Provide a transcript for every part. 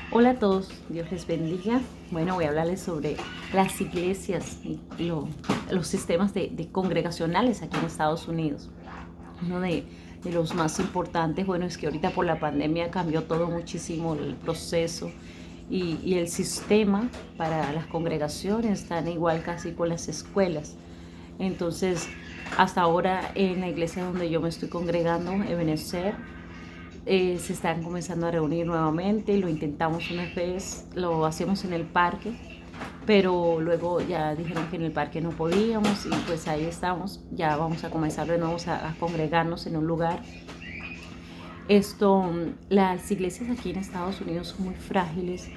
Hola a todos, Dios les bendiga. Bueno, voy a hablarles sobre las iglesias y los sistemas de congregacionales aquí en Estados Unidos. Uno de los más importantes, bueno, es que ahorita por la pandemia cambió todo muchísimo el proceso y el sistema para las congregaciones están igual casi con las escuelas. Entonces, hasta ahora en la iglesia donde yo me estoy congregando, Ebenezer, se están comenzando a reunir nuevamente. Lo intentamos una vez, lo hacíamos en el parque, pero luego ya dijeron que en el parque no podíamos y pues ahí estamos. Ya vamos a comenzar de nuevo a congregarnos en un lugar. Las iglesias aquí en Estados Unidos son muy frágiles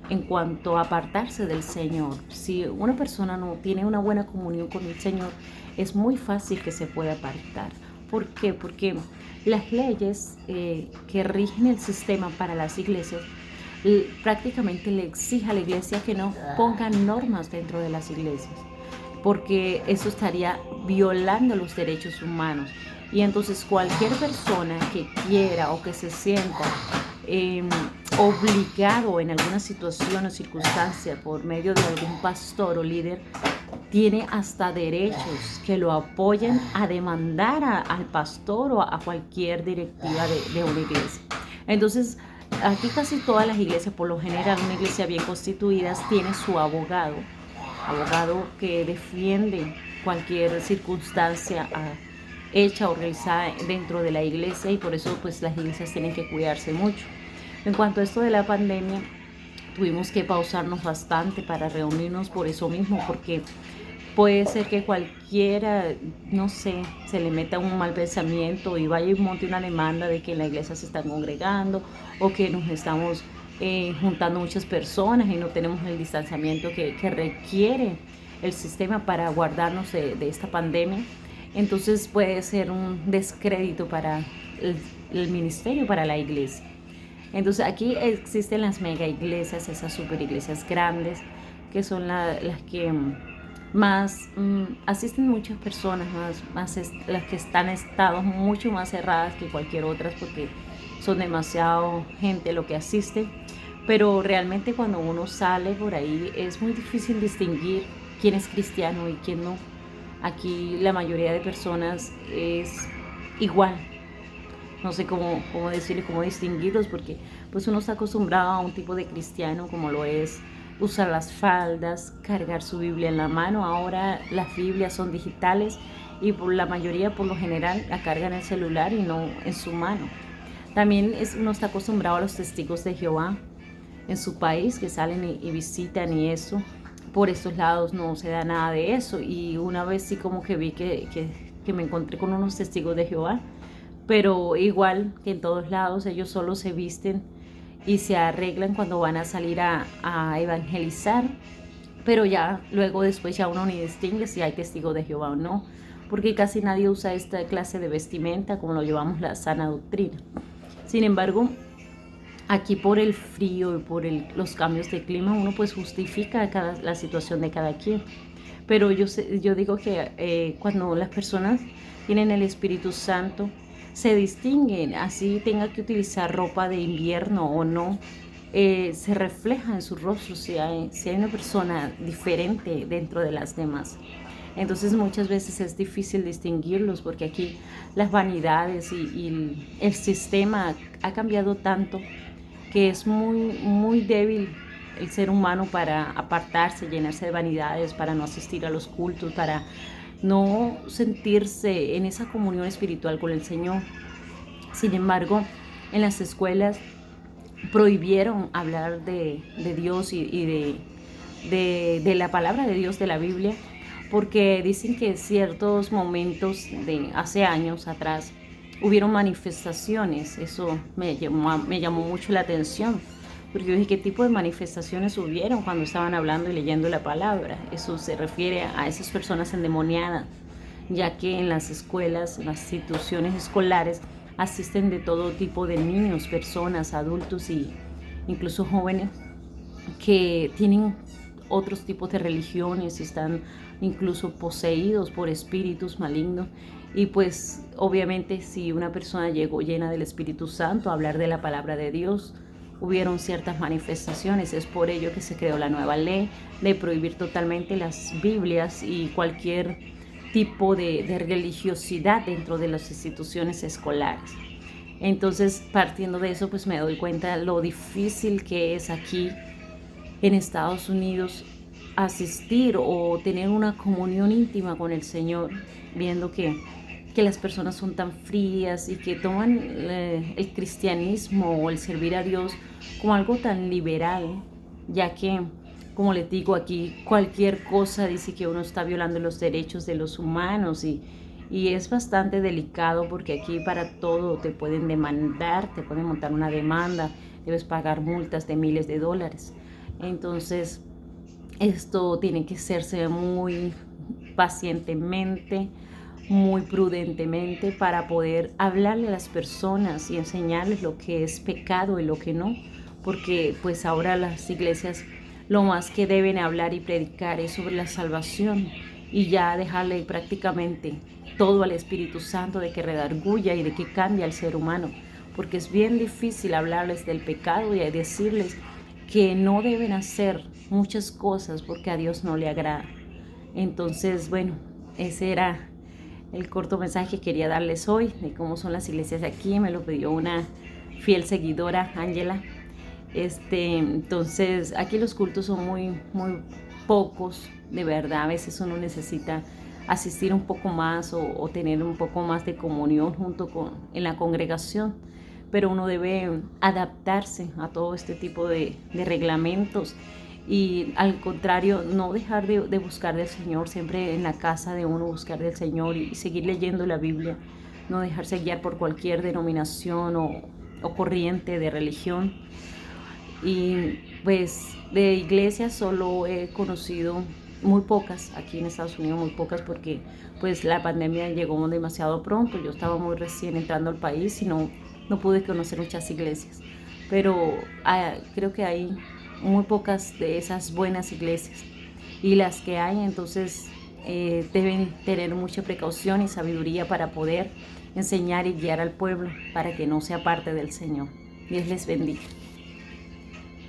en cuanto a apartarse del Señor. Si una persona no tiene una buena comunión con el Señor, es muy fácil que se pueda apartar. ¿Por qué? Porque las leyes que rigen el sistema para las iglesias prácticamente le exige a la iglesia que no pongan normas dentro de las iglesias, porque eso estaría violando los derechos humanos. Y entonces cualquier persona que quiera o que se sienta eh, obligado en alguna situación o circunstancia por medio de algún pastor o líder, tiene hasta derechos que lo apoyen a demandar al pastor o a cualquier directiva de una iglesia. Entonces, aquí casi todas las iglesias, por lo general, una iglesia bien constituida, tiene su abogado que defiende cualquier circunstancia hecha o realizada dentro de la iglesia, y por eso pues las iglesias tienen que cuidarse mucho. En cuanto a esto de la pandemia, tuvimos que pausarnos bastante para reunirnos por eso mismo, porque puede ser que cualquiera, no sé, se le meta un mal pensamiento y vaya y monte una demanda de que en la iglesia se están congregando o que nos estamos juntando muchas personas y no tenemos el distanciamiento que requiere el sistema para guardarnos de esta pandemia. Entonces puede ser un descrédito para el ministerio, para la iglesia. Entonces aquí existen las mega iglesias, esas super iglesias grandes, que son las que más asisten muchas personas, las que están en estados mucho más cerradas que cualquier otras, porque son demasiado gente lo que asiste. Pero realmente cuando uno sale por ahí es muy difícil distinguir quién es cristiano y quién no. Aquí la mayoría de personas es igual. No sé cómo decirle, cómo distinguirlos, porque pues uno está acostumbrado a un tipo de cristiano como lo es usar las faldas, cargar su Biblia en la mano. Ahora las Biblias son digitales y por la mayoría, por lo general, la cargan en el celular y no en su mano. También uno está acostumbrado a los testigos de Jehová en su país, que salen y visitan y eso. Por estos lados no se da nada de eso, y una vez sí como que vi que me encontré con unos testigos de Jehová, pero igual que en todos lados ellos solo se visten y se arreglan cuando van a salir a evangelizar, pero ya luego después ya uno ni distingue si hay testigo de Jehová o no, porque casi nadie usa esta clase de vestimenta como lo llevamos la sana doctrina. Sin embargo, aquí por el frío y por los cambios de clima uno pues justifica la situación de cada quien. Pero yo digo que cuando las personas tienen el Espíritu Santo, se distinguen, así tenga que utilizar ropa de invierno o no, se refleja en su rostro si hay una persona diferente dentro de las demás. Entonces muchas veces es difícil distinguirlos, porque aquí las vanidades y el sistema ha cambiado tanto que es muy débil el ser humano para apartarse, llenarse de vanidades, para no asistir a los cultos, para no sentirse en esa comunión espiritual con el Señor. Sin embargo, en las escuelas prohibieron hablar de Dios y de la palabra de Dios, de la Biblia, porque dicen que en ciertos momentos de hace años atrás hubieron manifestaciones. Eso me llamó mucho la atención, porque yo dije, ¿qué tipo de manifestaciones hubieron cuando estaban hablando y leyendo la palabra? Eso se refiere a esas personas endemoniadas, ya que en las escuelas, en las instituciones escolares, asisten de todo tipo de niños, personas, adultos y incluso jóvenes que tienen otros tipos de religiones y están incluso poseídos por espíritus malignos. Y pues obviamente si una persona llegó llena del Espíritu Santo a hablar de la palabra de Dios, hubieron ciertas manifestaciones. Es por ello que se creó la nueva ley de prohibir totalmente las Biblias y cualquier tipo de religiosidad dentro de las instituciones escolares. Entonces, partiendo de eso, pues me doy cuenta lo difícil que es aquí en Estados Unidos asistir o tener una comunión íntima con el Señor, viendo que las personas son tan frías y que toman el cristianismo o el servir a Dios como algo tan liberal, ya que, como les digo, aquí cualquier cosa dice que uno está violando los derechos de los humanos y es bastante delicado porque aquí para todo te pueden demandar, te pueden montar una demanda, debes pagar multas de miles de dólares. Entonces, esto tiene que hacerse muy pacientemente, muy prudentemente para poder hablarle a las personas y enseñarles lo que es pecado y lo que no, porque pues ahora las iglesias lo más que deben hablar y predicar es sobre la salvación y ya dejarle prácticamente todo al Espíritu Santo de que redarguya y de que cambie al ser humano, porque es bien difícil hablarles del pecado y decirles que no deben hacer muchas cosas porque a Dios no le agrada. Entonces, bueno, ese era el corto mensaje que quería darles hoy de cómo son las iglesias aquí. Me lo pidió una fiel seguidora, Ángela. Entonces, aquí los cultos son muy pocos, de verdad. A veces uno necesita asistir un poco más o tener un poco más de comunión en la congregación, pero uno debe adaptarse a todo este tipo de reglamentos y al contrario, no dejar de buscar del Señor, siempre en la casa de uno buscar del Señor y seguir leyendo la Biblia, no dejarse guiar por cualquier denominación o corriente de religión. Y pues de iglesias solo he conocido muy pocas, aquí en Estados Unidos muy pocas, porque pues la pandemia llegó demasiado pronto, yo estaba muy recién entrando al país y no pude conocer muchas iglesias, pero creo que hay muy pocas de esas buenas iglesias y las que hay entonces deben tener mucha precaución y sabiduría para poder enseñar y guiar al pueblo para que no sea parte del Señor. Dios les bendiga.